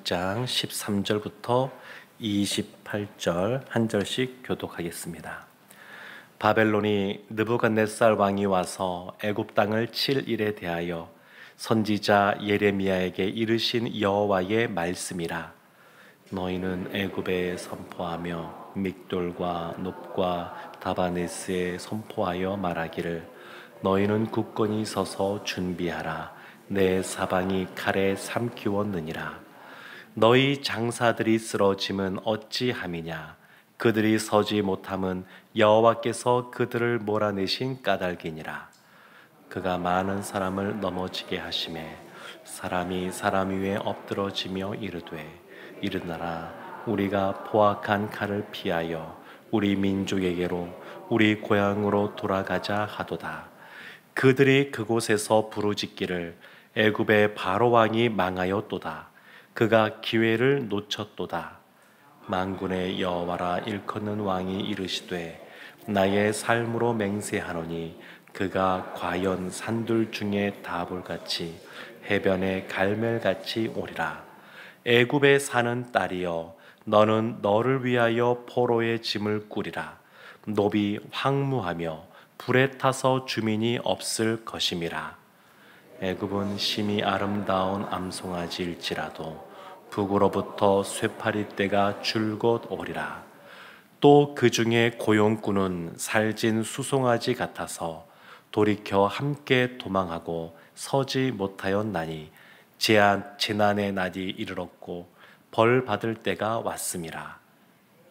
46장 13절부터 28절 한 절씩 교독하겠습니다. 바벨론이 느부갓네살 왕이 와서 애굽 땅을 칠 일에 대하여 선지자 예레미야에게 이르신 여호와의 말씀이라. 너희는 애굽에 선포하며 믹돌과 놉과 다바네스에 선포하여 말하기를 너희는 굳건히 서서 준비하라. 내 사방이 칼에 삼키웠느니라. 너희 장사들이 쓰러짐은 어찌함이냐. 그들이 서지 못함은 여호와께서 그들을 몰아내신 까닭이니라. 그가 많은 사람을 넘어지게 하심에 사람이 사람 위에 엎드러지며 이르되 일어나라. 우리가 포악한 칼을 피하여 우리 민족에게로 우리 고향으로 돌아가자 하도다. 그들이 그곳에서 부르짖기를 애굽의 바로 왕이 망하였도다. 그가 기회를 놓쳤도다. 만군의 여호와라 일컫는 왕이 이르시되 나의 삶으로 맹세하노니 그가 과연 산들 중에 다볼같이 해변의 갈멜같이 오리라. 애굽에 사는 딸이여, 너는 너를 위하여 포로의 짐을 꾸리라. 놉이 황무하며 불에 타서 주민이 없을 것임이라. 애굽은 심히 아름다운 암송아지일지라도 북으로부터 쇠파리떼가 줄곧 오리라. 또 그 중에 고용꾼은 살진 수송아지 같아서 돌이켜 함께 도망하고 서지 못하였나니 재난의 날이 이르렀고 벌 받을 때가 왔음이라.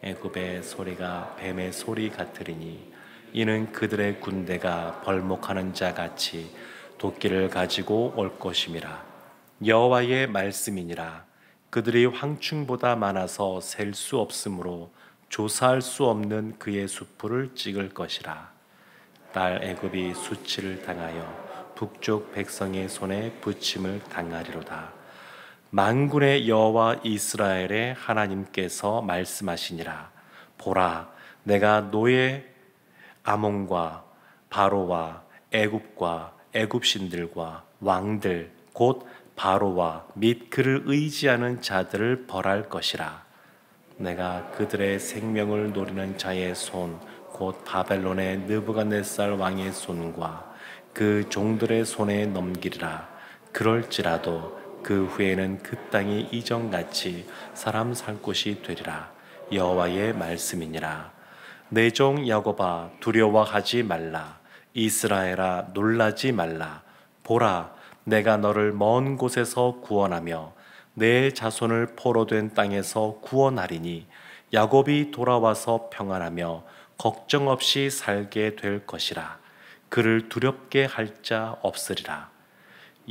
애굽의 소리가 뱀의 소리 같으리니 이는 그들의 군대가 벌목하는 자 같이 도끼를 가지고 올 것임이라. 여호와의 말씀이니라. 그들이 황충보다 많아서 셀 수 없으므로 조사할 수 없는 그의 수풀을 찍을 것이라. 딸 애굽이 수치를 당하여 북쪽 백성의 손에 부침을 당하리로다. 만군의 여호와 이스라엘의 하나님께서 말씀하시니라. 보라, 내가 노예 아몬과 바로와 애굽과 애굽신들과 왕들 곧 바로와 및 그를 의지하는 자들을 벌할 것이라. 내가 그들의 생명을 노리는 자의 손 곧 바벨론의 느부갓네살 왕의 손과 그 종들의 손에 넘기리라. 그럴지라도 그 후에는 그 땅이 이전같이 사람 살 곳이 되리라. 여호와의 말씀이니라. 내 종 야곱아, 두려워하지 말라. 이스라엘아, 놀라지 말라. 보라, 내가 너를 먼 곳에서 구원하며 내 자손을 포로된 땅에서 구원하리니 야곱이 돌아와서 평안하며 걱정 없이 살게 될 것이라. 그를 두렵게 할 자 없으리라.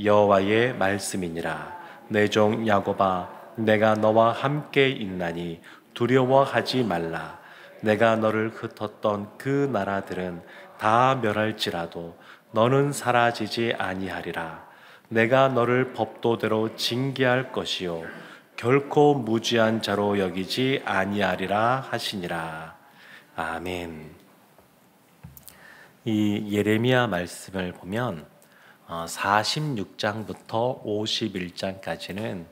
여호와의 말씀이니라. 내 종 야곱아, 내가 너와 함께 있나니 두려워하지 말라. 내가 너를 흩었던 그 나라들은 다 멸할지라도 너는 사라지지 아니하리라. 내가 너를 법도대로 징계할 것이요 결코 무지한 자로 여기지 아니하리라 하시니라. 아멘. 이 예레미야 말씀을 보면 46장부터 51장까지는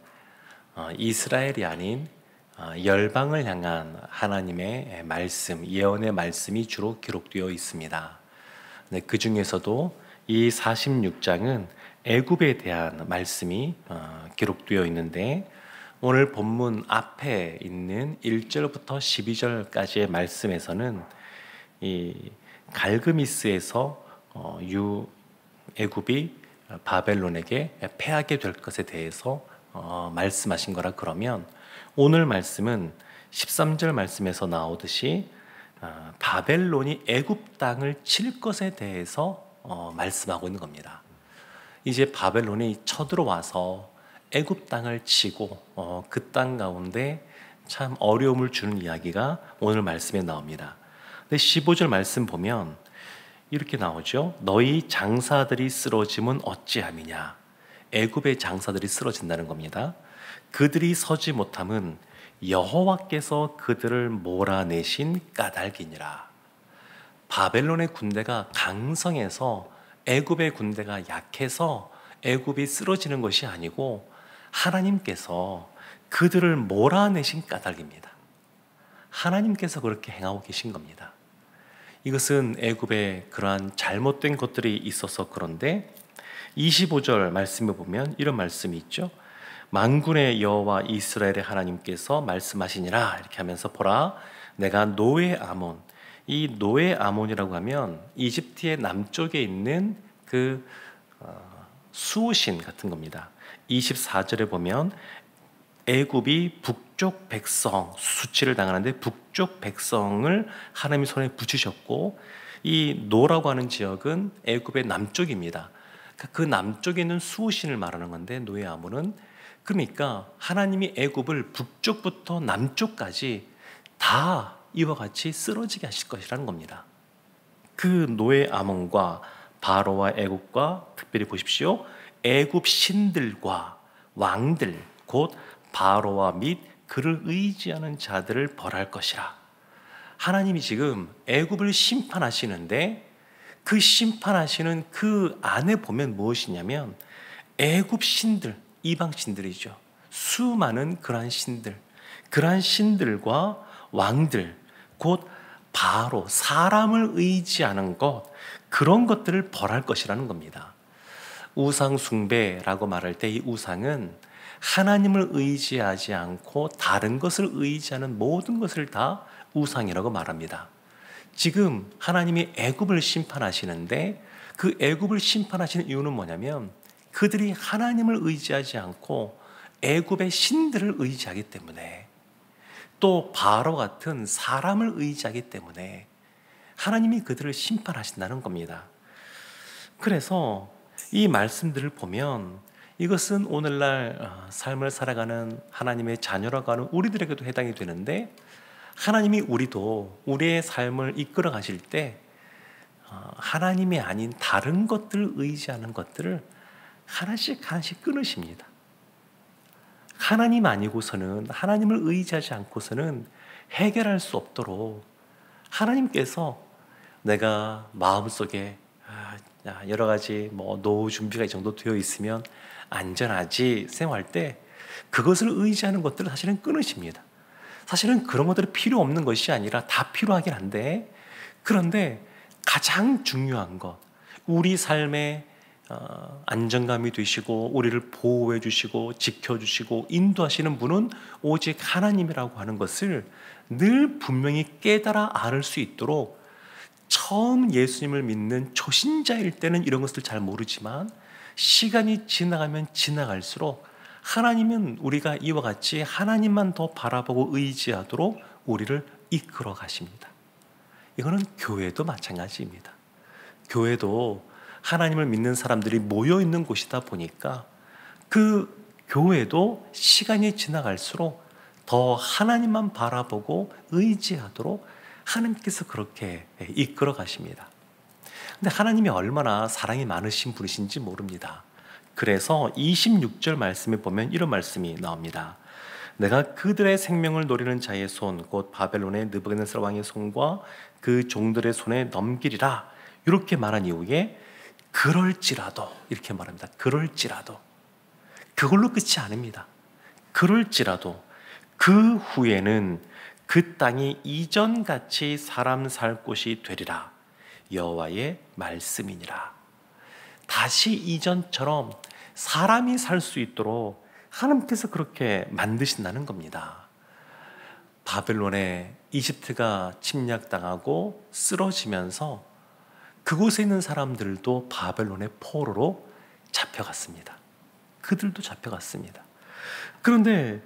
이스라엘이 아닌 열방을 향한 하나님의 말씀, 예언의 말씀이 주로 기록되어 있습니다. 그 중에서도 이 46장은 애굽에 대한 말씀이 기록되어 있는데 오늘 본문 앞에 있는 1절부터 12절까지의 말씀에서는 이 갈그미스에서 애굽이 바벨론에게 패하게 될 것에 대해서 말씀하신 거라 그러면 오늘 말씀은 13절 말씀에서 나오듯이 바벨론이 애굽 땅을 칠 것에 대해서 말씀하고 있는 겁니다. 이제 바벨론이 쳐들어와서 애굽 땅을 치고 그 땅 가운데 참 어려움을 주는 이야기가 오늘 말씀에 나옵니다. 근데 15절 말씀 보면 이렇게 나오죠. 너희 장사들이 쓰러짐은 어찌함이냐. 애굽의 장사들이 쓰러진다는 겁니다. 그들이 서지 못함은 여호와께서 그들을 몰아내신 까닭이니라. 바벨론의 군대가 강성해서 애굽의 군대가 약해서 애굽이 쓰러지는 것이 아니고 하나님께서 그들을 몰아내신 까닭입니다. 하나님께서 그렇게 행하고 계신 겁니다. 이것은 애굽에 그러한 잘못된 것들이 있어서 그런데 25절 말씀에 보면 이런 말씀이 있죠. 만군의 여호와 이스라엘의 하나님께서 말씀하시니라 이렇게 하면서 보라 내가 노예 아몬, 이 노예 아몬이라고 하면 이집트의 남쪽에 있는 그 수호신 같은 겁니다. 24절에 보면 애굽이 북쪽 백성 수치를 당하는데 북쪽 백성을 하나님의 손에 붙이셨고 이 노라고 하는 지역은 애굽의 남쪽입니다. 그 남쪽에 있는 수호신을 말하는 건데 노예 아몬은 그러니까 하나님이 애굽을 북쪽부터 남쪽까지 다 이와 같이 쓰러지게 하실 것이라는 겁니다. 그 노예 아몬과 바로와 애굽과 특별히 보십시오. 애굽 신들과 왕들 곧 바로와 및 그를 의지하는 자들을 벌할 것이라. 하나님이 지금 애굽을 심판하시는데 그 심판하시는 그 안에 보면 무엇이냐면 애굽 신들, 이방 신들이죠. 수많은 그러한 신들, 그러한 신들과 왕들, 곧 바로 사람을 의지하는 것, 그런 것들을 벌할 것이라는 겁니다. 우상 숭배라고 말할 때 이 우상은 하나님을 의지하지 않고 다른 것을 의지하는 모든 것을 다 우상이라고 말합니다. 지금 하나님이 애굽을 심판하시는데 그 애굽을 심판하시는 이유는 뭐냐면 그들이 하나님을 의지하지 않고 애굽의 신들을 의지하기 때문에 또 바로 같은 사람을 의지하기 때문에 하나님이 그들을 심판하신다는 겁니다. 그래서 이 말씀들을 보면 이것은 오늘날 삶을 살아가는 하나님의 자녀라고 하는 우리들에게도 해당이 되는데 하나님이 우리의 삶을 이끌어 가실 때 하나님이 아닌 다른 것들을 의지하는 것들을 하나씩 끊으십니다. 하나님 아니고서는 하나님을 의지하지 않고서는 해결할 수 없도록 하나님께서 내가 마음속에 여러 가지 노후 준비가 이 정도 되어 있으면 안전하지 생각할 때 그것을 의지하는 것들을 사실은 끊으십니다. 사실은 그런 것들이 필요 없는 것이 아니라 다 필요하긴 한데 그런데 가장 중요한 것, 우리 삶에 안정감이 되시고 우리를 보호해 주시고 지켜주시고 인도하시는 분은 오직 하나님이라고 하는 것을 늘 분명히 깨달아 알 수 있도록 처음 예수님을 믿는 초신자일 때는 이런 것을 잘 모르지만 시간이 지나가면 지나갈수록 하나님은 우리가 이와 같이 하나님만 더 바라보고 의지하도록 우리를 이끌어 가십니다. 이거는 교회도 마찬가지입니다. 교회도 하나님을 믿는 사람들이 모여 있는 곳이다 보니까 그 교회도 시간이 지나갈수록 더 하나님만 바라보고 의지하도록 하나님께서 그렇게 이끌어 가십니다. 근데 하나님이 얼마나 사랑이 많으신 분이신지 모릅니다. 그래서 26절 말씀에 보면 이런 말씀이 나옵니다. 내가 그들의 생명을 노리는 자의 손, 곧 바벨론의 느부갓네살 왕의 손과 그 종들의 손에 넘기리라. 이렇게 말한 이후에 그럴지라도 이렇게 말합니다. 그럴지라도 그걸로 끝이 아닙니다. 그럴지라도 그 후에는 그 땅이 이전같이 사람 살 곳이 되리라. 여호와의 말씀이니라. 다시 이전처럼 사람이 살 수 있도록 하나님께서 그렇게 만드신다는 겁니다. 바벨론에 이집트가 침략당하고 쓰러지면서 그곳에 있는 사람들도 바벨론의 포로로 잡혀갔습니다. 그들도 잡혀갔습니다. 그런데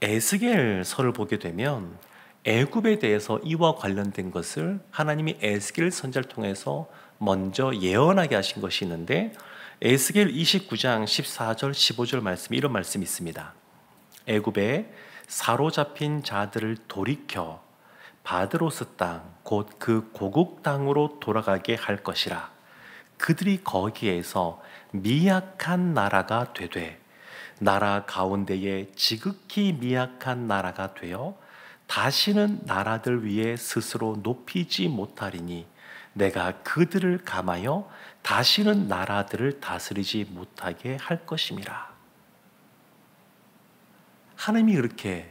에스겔서를 보게 되면 애굽에 대해서 이와 관련된 것을 하나님이 에스겔 선지자를 통해서 먼저 예언하게 하신 것이 있는데 에스겔 29장 14절 15절 말씀에 이런 말씀이 있습니다. 애굽에 사로잡힌 자들을 돌이켜 바드로스 땅 곧 그 고국 땅으로 돌아가게 할 것이라. 그들이 거기에서 미약한 나라가 되되 나라 가운데에 지극히 미약한 나라가 되어 다시는 나라들 위에 스스로 높이지 못하리니 내가 그들을 감하여 다시는 나라들을 다스리지 못하게 할 것임이라. 하나님이 그렇게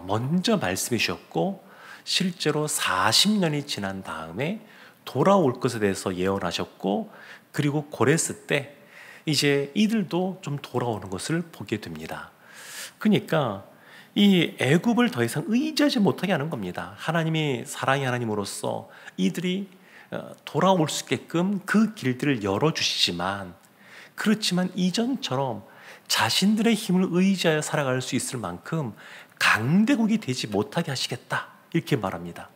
먼저 말씀해 주셨고 실제로 40년이 지난 다음에 돌아올 것에 대해서 예언하셨고, 그리고 고레스 때 이제 이들도 좀 돌아오는 것을 보게 됩니다. 그러니까 이 애굽을 더 이상 의지하지 못하게 하는 겁니다. 하나님이 사랑의 하나님으로서 이들이 돌아올 수 있게끔 그 길들을 열어주시지만, 그렇지만 이전처럼 자신들의 힘을 의지하여 살아갈 수 있을 만큼 강대국이 되지 못하게 하시겠다, 이렇게 말합니다.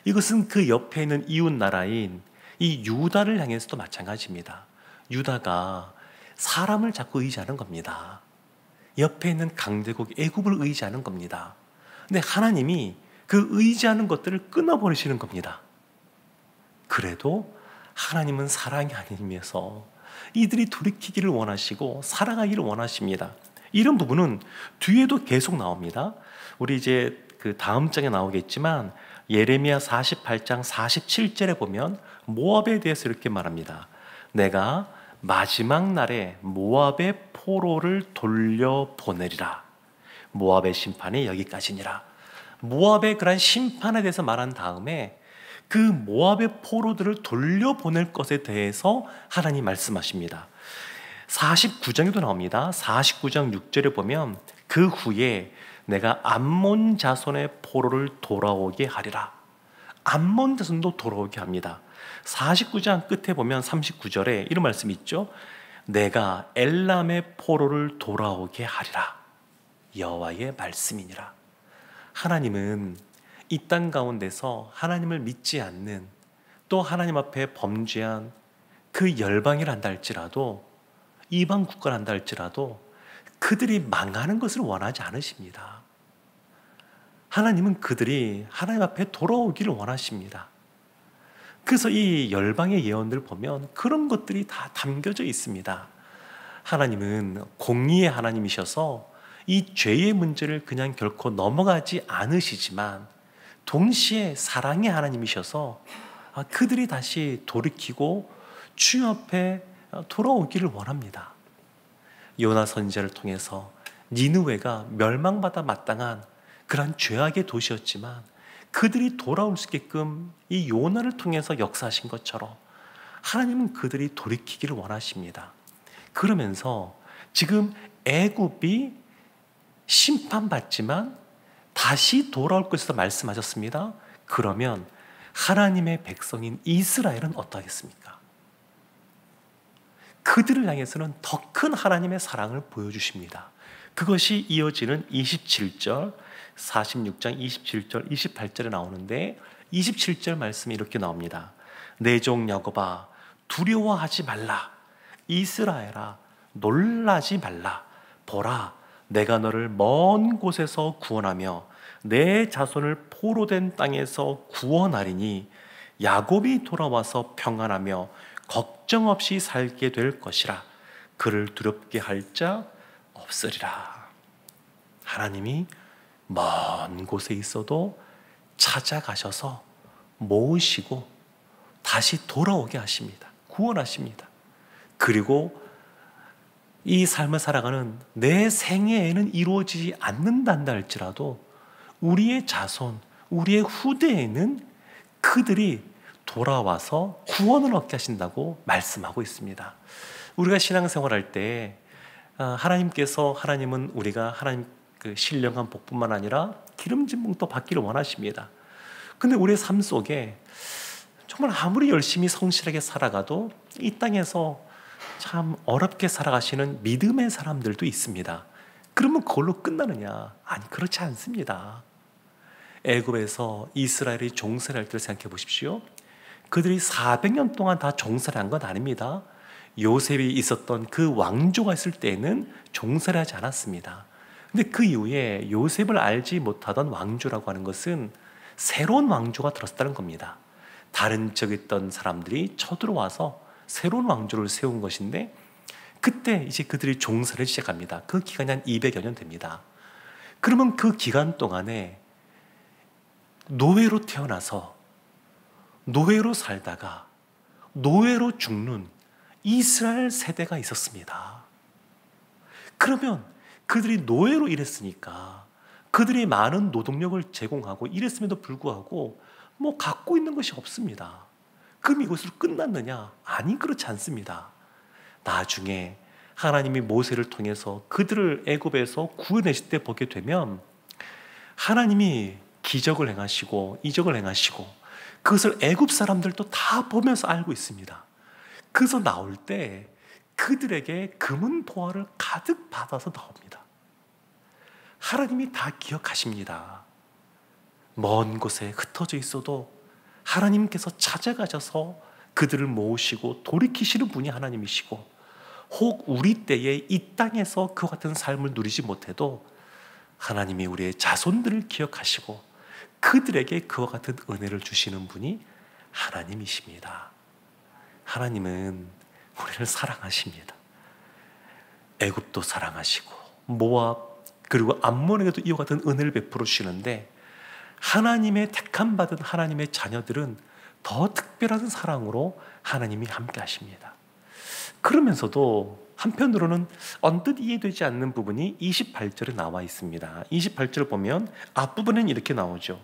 이것은 그 옆에 있는 이웃 나라인 이 유다를 향해서도 마찬가지입니다. 유다가 사람을 자꾸 의지하는 겁니다. 옆에 있는 강대국 애굽을 의지하는 겁니다. 근데 하나님이 그 의지하는 것들을 끊어버리시는 겁니다. 그래도 하나님은 사랑의 하나님이어서 이들이 돌이키기를 원하시고 살아가기를 원하십니다. 이런 부분은 뒤에도 계속 나옵니다. 우리 이제 그 다음 장에 나오겠지만 예레미야 48장 47절에 보면 모압에 대해서 이렇게 말합니다. 내가 마지막 날에 모압의 포로를 돌려보내리라. 모압의 심판이 여기까지니라. 모압의 그런 심판에 대해서 말한 다음에 그 모압의 포로들을 돌려보낼 것에 대해서 하나님 말씀하십니다. 49장에도 나옵니다. 49장 6절에 보면 그 후에 내가 암몬 자손의 포로를 돌아오게 하리라. 암몬 자손도 돌아오게 합니다. 49장 끝에 보면 39절에 이런 말씀이 있죠. 내가 엘람의 포로를 돌아오게 하리라. 여호와의 말씀이니라. 하나님은 이 땅 가운데서 하나님을 믿지 않는, 또 하나님 앞에 범죄한 그 열방이라 한다 할지라도, 이방 국가라 한다 할지라도 그들이 망하는 것을 원하지 않으십니다. 하나님은 그들이 하나님 앞에 돌아오기를 원하십니다. 그래서 이 열방의 예언들 보면 그런 것들이 다 담겨져 있습니다. 하나님은 공의의 하나님이셔서 이 죄의 문제를 그냥 결코 넘어가지 않으시지만, 동시에 사랑의 하나님이셔서 그들이 다시 돌이키고 주님 앞에 돌아오기를 원합니다. 요나 선지자를 통해서 니느웨가 멸망받아 마땅한 그러한 죄악의 도시였지만 그들이 돌아올 수 있게끔 이 요나를 통해서 역사하신 것처럼 하나님은 그들이 돌이키기를 원하십니다. 그러면서 지금 애굽이 심판받지만 다시 돌아올 것에서 말씀하셨습니다. 그러면 하나님의 백성인 이스라엘은 어떠하겠습니까? 그들을 향해서는 더 큰 하나님의 사랑을 보여주십니다. 그것이 이어지는 27절, 46장 27절, 28절에 나오는데 27절 말씀이 이렇게 나옵니다. 내 종 야곱아 두려워하지 말라. 이스라엘아 놀라지 말라. 보라 내가 너를 먼 곳에서 구원하며 내 자손을 포로된 땅에서 구원하리니 야곱이 돌아와서 평안하며 걱정 없이 살게 될 것이라. 그를 두렵게 할 자 없으리라. 하나님이 먼 곳에 있어도 찾아가셔서 모으시고 다시 돌아오게 하십니다. 구원하십니다. 그리고 이 삶을 살아가는 내 생애에는 이루어지지 않는단다 할지라도 우리의 자손, 우리의 후대에는 그들이 돌아와서 구원을 얻게 하신다고 말씀하고 있습니다. 우리가 신앙생활할 때 하나님은 우리가 하나님 그 신령한 복뿐만 아니라 기름진 복도 받기를 원하십니다. 근데 우리의 삶 속에 정말 아무리 열심히 성실하게 살아가도 이 땅에서 참 어렵게 살아가시는 믿음의 사람들도 있습니다. 그러면 그걸로 끝나느냐? 아니, 그렇지 않습니다. 애굽에서 이스라엘이 종살이할 때를 생각해 보십시오. 그들이 400년 동안 다 종살이한 건 아닙니다. 요셉이 있었던 그 왕조가 있을 때에는 종살이하지 않았습니다. 근데 그 이후에 요셉을 알지 못하던 왕조라고 하는 것은 새로운 왕조가 들었다는 겁니다. 다른 지역에 있던 사람들이 쳐들어와서 새로운 왕조를 세운 것인데, 그때 이제 그들이 종살이를 시작합니다. 그 기간이 한 200여 년 됩니다. 그러면 그 기간 동안에 노예로 태어나서 노예로 살다가 노예로 죽는 이스라엘 세대가 있었습니다. 그러면 그들이 노예로 일했으니까 그들이 많은 노동력을 제공하고 이랬음에도 불구하고 뭐 갖고 있는 것이 없습니다. 그럼 이것으로 끝났느냐? 아니, 그렇지 않습니다. 나중에 하나님이 모세를 통해서 그들을 애굽에서 구해내실 때 보게 되면 하나님이 기적을 행하시고 이적을 행하시고 그것을 애굽 사람들도 다 보면서 알고 있습니다. 그래서 나올 때 그들에게 금은 도화를 가득 받아서 나옵니다. 하나님이 다 기억하십니다. 먼 곳에 흩어져 있어도 하나님께서 찾아가셔서 그들을 모으시고 돌이키시는 분이 하나님이시고, 혹 우리 때에 이 땅에서 그와 같은 삶을 누리지 못해도 하나님이 우리의 자손들을 기억하시고 그들에게 그와 같은 은혜를 주시는 분이 하나님이십니다. 하나님은 우리를 사랑하십니다. 애굽도 사랑하시고 모압 그리고 암몬에게도 이와 같은 은혜를 베풀어 주시는데, 하나님의 택함 받은 하나님의 자녀들은 더 특별한 사랑으로 하나님이 함께 하십니다. 그러면서도 한편으로는 언뜻 이해되지 않는 부분이 28절에 나와 있습니다. 28절을 보면 앞부분은 이렇게 나오죠.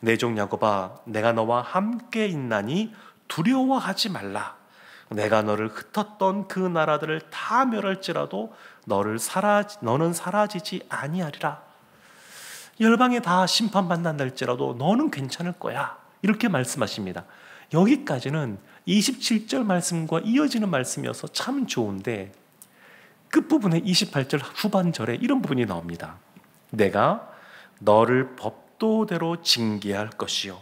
내 종 야곱아, 내가 너와 함께 있나니 두려워하지 말라. 내가 너를 흩었던 그 나라들을 다 멸할지라도 너는 사라지지 아니하리라. 열방에 다 심판받는다 할지라도 너는 괜찮을 거야. 이렇게 말씀하십니다. 여기까지는 27절 말씀과 이어지는 말씀이어서 참 좋은데, 끝부분에 28절 후반절에 이런 부분이 나옵니다. 내가 너를 법도대로 징계할 것이요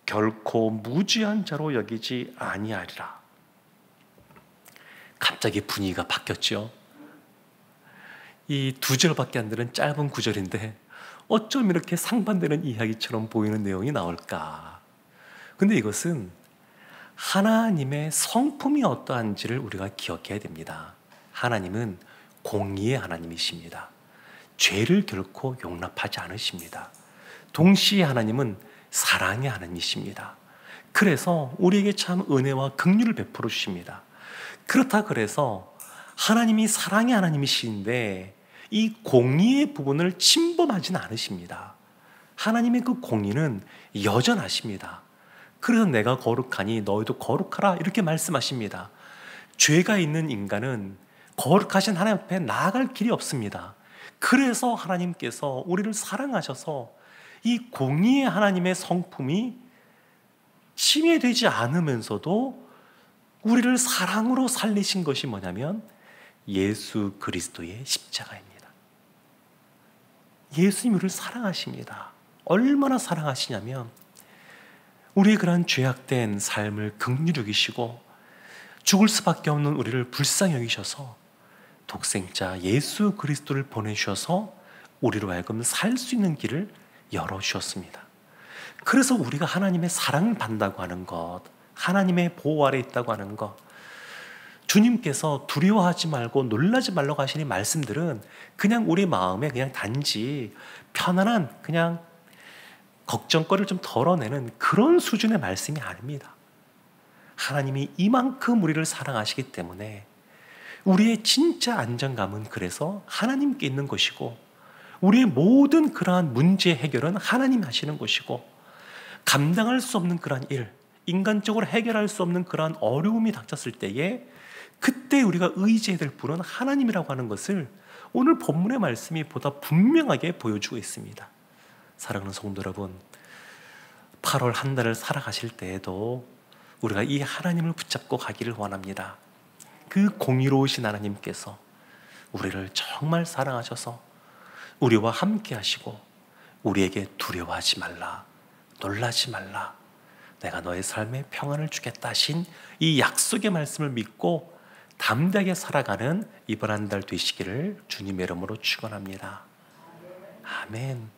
결코 무죄한 자로 여기지 아니하리라. 갑자기 분위기가 바뀌었죠. 이 두 절밖에 안 되는 짧은 구절인데 어쩜 이렇게 상반되는 이야기처럼 보이는 내용이 나올까? 근데 이것은 하나님의 성품이 어떠한지를 우리가 기억해야 됩니다. 하나님은 공의의 하나님이십니다. 죄를 결코 용납하지 않으십니다. 동시에 하나님은 사랑의 하나님이십니다. 그래서 우리에게 참 은혜와 긍휼을 베풀어 주십니다. 그렇다 그래서 하나님이 사랑의 하나님이신데 이 공의의 부분을 침범하지는 않으십니다. 하나님의 그 공의는 여전하십니다. 그래서 내가 거룩하니 너희도 거룩하라 이렇게 말씀하십니다. 죄가 있는 인간은 거룩하신 하나님 앞에 나아갈 길이 없습니다. 그래서 하나님께서 우리를 사랑하셔서 이 공의의 하나님의 성품이 침해되지 않으면서도 우리를 사랑으로 살리신 것이 뭐냐면 예수 그리스도의 십자가입니다. 예수님이 우리를 사랑하십니다. 얼마나 사랑하시냐면 우리의 그런 죄악된 삶을 긍휼히 여기시고 죽을 수밖에 없는 우리를 불쌍히 여기셔서 독생자 예수 그리스도를 보내주셔서 우리로 하여금 살 수 있는 길을 열어주셨습니다. 그래서 우리가 하나님의 사랑을 받는다고 하는 것, 하나님의 보호 아래 있다고 하는 것, 주님께서 두려워하지 말고 놀라지 말라고 하시는 말씀들은 그냥 우리 마음에 그냥 단지 편안한 그냥 걱정거리를 좀 덜어내는 그런 수준의 말씀이 아닙니다. 하나님이 이만큼 우리를 사랑하시기 때문에 우리의 진짜 안정감은 그래서 하나님께 있는 것이고, 우리의 모든 그러한 문제 해결은 하나님이 하시는 것이고, 감당할 수 없는 그러한 일, 인간적으로 해결할 수 없는 그러한 어려움이 닥쳤을 때에 그때 우리가 의지해야 될 분은 하나님이라고 하는 것을 오늘 본문의 말씀이 보다 분명하게 보여주고 있습니다. 사랑하는 성도 여러분, 8월 한 달을 살아가실 때에도 우리가 이 하나님을 붙잡고 가기를 원합니다. 그 공의로우신 하나님께서 우리를 정말 사랑하셔서 우리와 함께 하시고 우리에게 두려워하지 말라, 놀라지 말라, 내가 너의 삶에 평안을 주겠다 하신 이 약속의 말씀을 믿고 담대하게 살아가는 이번 한 달 되시기를 주님의 이름으로 축원합니다. 아멘.